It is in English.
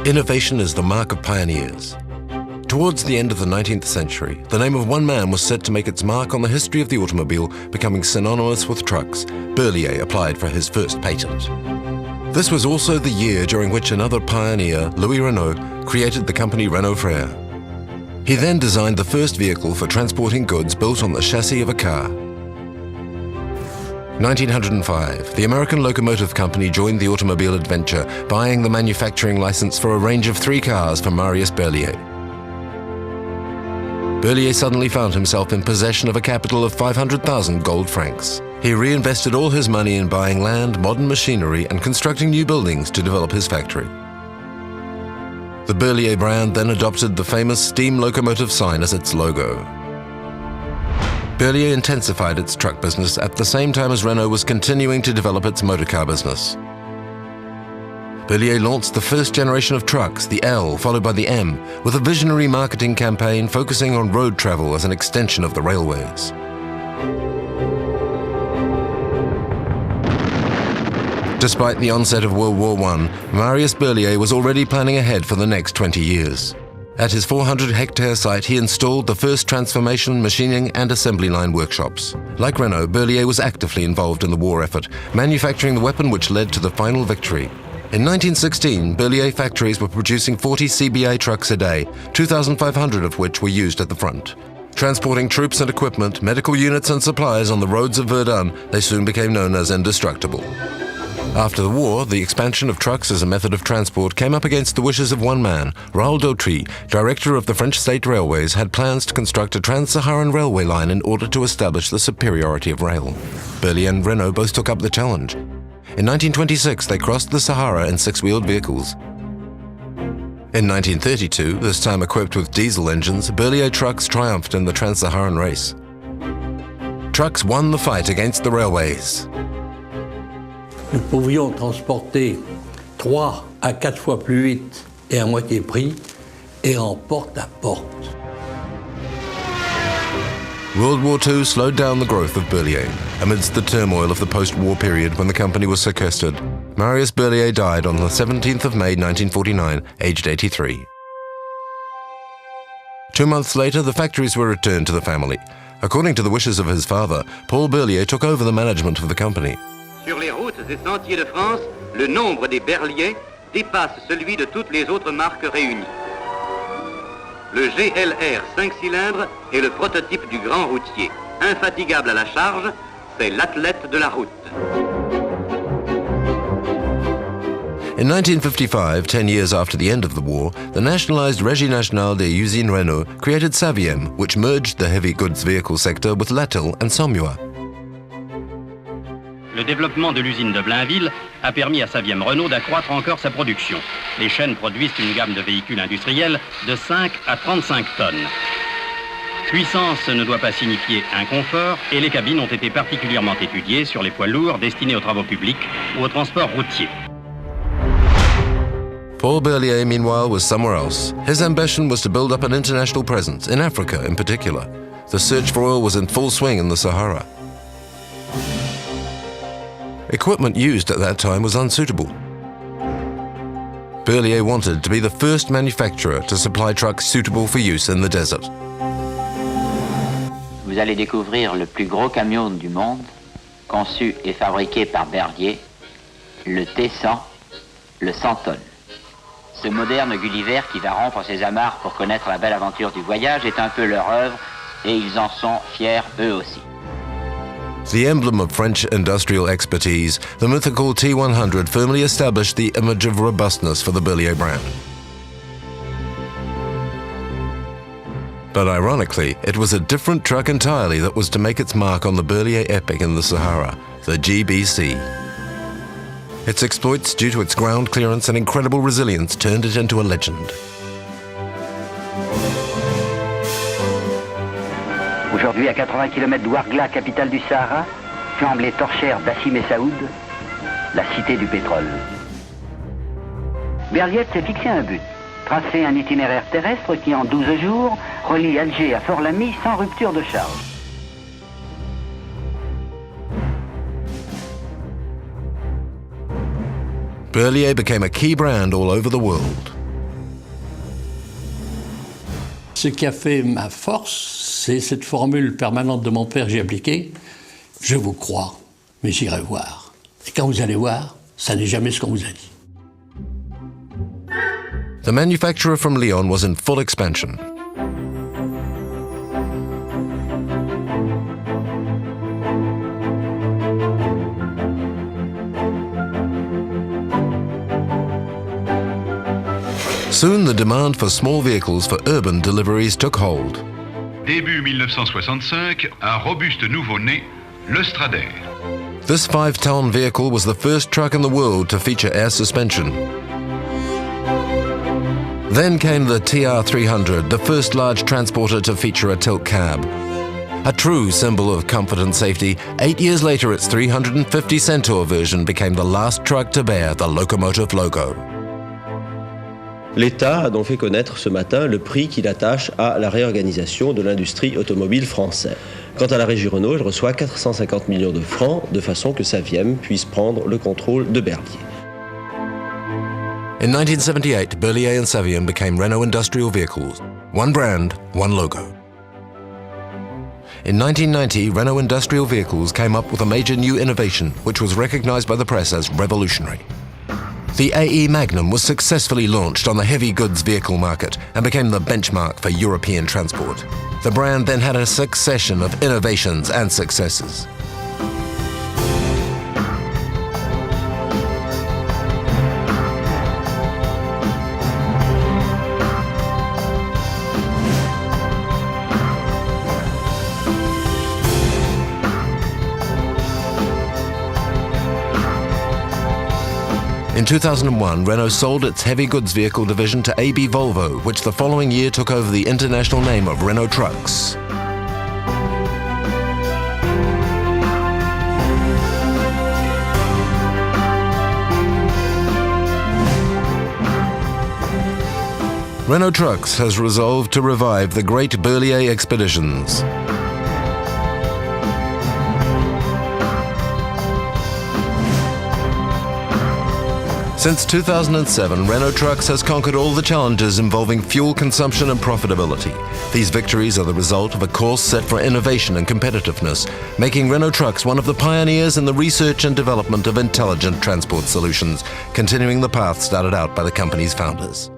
Innovation is the mark of pioneers. Towards the end of the 19th century, the name of one man was set to make its mark on the history of the automobile, becoming synonymous with trucks. Berliet applied for his first patent. This was also the year during which another pioneer, Louis Renault, created the company Renault Frères. He then designed the first vehicle for transporting goods built on the chassis of a car. 1905, the American Locomotive Company joined the automobile adventure, buying the manufacturing license for a range of 3 cars from Marius Berliet. Berliet suddenly found himself in possession of a capital of 500,000 gold francs. He reinvested all his money in buying land, modern machinery, and constructing new buildings to develop his factory. The Berliet brand then adopted the famous steam locomotive sign as its logo. Berliet intensified its truck business at the same time as Renault was continuing to develop its motorcar business. Berliet launched the first generation of trucks, the L, followed by the M, with a visionary marketing campaign focusing on road travel as an extension of the railways. Despite the onset of World War I, Marius Berliet was already planning ahead for the next 20 years. At his 400-hectare site, he installed the first transformation, machining, and assembly line workshops. Like Renault, Berliet was actively involved in the war effort, manufacturing the weapon which led to the final victory. In 1916, Berliet factories were producing 40 CBA trucks a day, 2,500 of which were used at the front. Transporting troops and equipment, medical units and supplies on the roads of Verdun, they soon became known as indestructible. After the war, the expansion of trucks as a method of transport came up against the wishes of one man. Raoul Dautry, director of the French State Railways, had plans to construct a trans-Saharan railway line in order to establish the superiority of rail. Berliet and Renault both took up the challenge. In 1926, they crossed the Sahara in 6-wheeled vehicles. In 1932, this time equipped with diesel engines, Berliet trucks triumphed in the trans-Saharan race. Trucks won the fight against the railways. Nous pouvions transporter 3 à 4 fois plus vite et à moitié prix et en porte à porte. World War II slowed down the growth of Berliet. Amidst the turmoil of the post-war period when the company was sequestered, Marius Berliet died on the 17th of May 1949, aged 83. 2 months later, the factories were returned to the family. According to the wishes of his father, Paul Berliet took over the management of the company. Sur les routes et sentiers de France, le nombre des Berliet dépasse celui de toutes les autres marques réunies. Le GLR 5 cylindres est le prototype du grand routier. Infatigable à la charge, c'est l'athlète de la route. In 1955, 10 years after the end of the war, the nationalized Régie Nationale des Usines Renault created Saviem, which merged the heavy goods vehicle sector with Latil and Saumur. Le développement de l'usine de Blainville a permis à Saviem Renault d'accroître encore sa production. Les chaînes produisent une gamme de véhicules industriels de 5 à 35 tonnes. Puissance ne doit pas signifier inconfort et les cabines ont été particulièrement étudiées sur les poids lourds destinés aux travaux publics ou au transport routier. Paul Berliet, meanwhile, was somewhere else. His ambition was to build up an international presence, in Africa in particular. The search for oil was in full swing in the Sahara. Equipment used at that time was unsuitable. Berliet wanted to be the first manufacturer to supply trucks suitable for use in the desert. Vous allez découvrir le plus gros camion du monde, conçu et fabriqué par Berliet, le T100, le 100 tonnes. Ce moderne Gulliver qui va rompre ses amarres pour connaître la belle aventure du voyage est un peu leur œuvre et ils en sont fiers eux aussi. The emblem of French industrial expertise, the mythical T100 firmly established the image of robustness for the Berliet brand. But ironically, it was a different truck entirely that was to make its mark on the Berliet epic in the Sahara, the GBC. Its exploits due to its ground clearance and incredible resilience turned it into a legend. Aujourd'hui, à 80 km d'Ouargla, capitale du Sahara, flambent les torchères d'Assim et Saoud, la cité du pétrole. Berliet s'est fixé un but, tracer un itinéraire terrestre qui, en 12 jours, relie Alger à Fort-Lamy sans rupture de charge. Berliet became a key brand all over the world. Ce qui a fait ma force, c'est cette formule permanente de mon père, j'ai appliqué. Je vous crois, mais j'irai voir. Et quand vous allez voir, ça n'est jamais ce qu'on vous a dit. The manufacturer from Lyon was in full expansion. Soon the demand for small vehicles for urban deliveries took hold. Début 1965, un robuste nouveau-né, le Stradale. This 5-ton vehicle was the first truck in the world to feature air suspension. Then came the TR300, the first large transporter to feature a tilt cab. A true symbol of comfort and safety, 8 years later its 350 Centaur version became the last truck to bear the locomotive logo. L'État a donc fait connaître ce matin le prix qu'il attache à la réorganisation de l'industrie automobile française. Quant à la régie Renault, elle reçoit 450 millions de francs de façon que Saviem puisse prendre le contrôle de Berliet. In 1978, Berliet and Saviem became Renault Industrial Vehicles. One brand, one logo. In 1990, Renault Industrial Vehicles came up with a major new innovation, which was recognized by the press as revolutionary. The AE Magnum was successfully launched on the heavy goods vehicle market and became the benchmark for European transport. The brand then had a succession of innovations and successes. In 2001, Renault sold its heavy goods vehicle division to AB Volvo, which the following year took over the international name of Renault Trucks. Renault Trucks has resolved to revive the great Berliet expeditions. Since 2007, Renault Trucks has conquered all the challenges involving fuel consumption and profitability. These victories are the result of a course set for innovation and competitiveness, making Renault Trucks one of the pioneers in the research and development of intelligent transport solutions, continuing the path started out by the company's founders.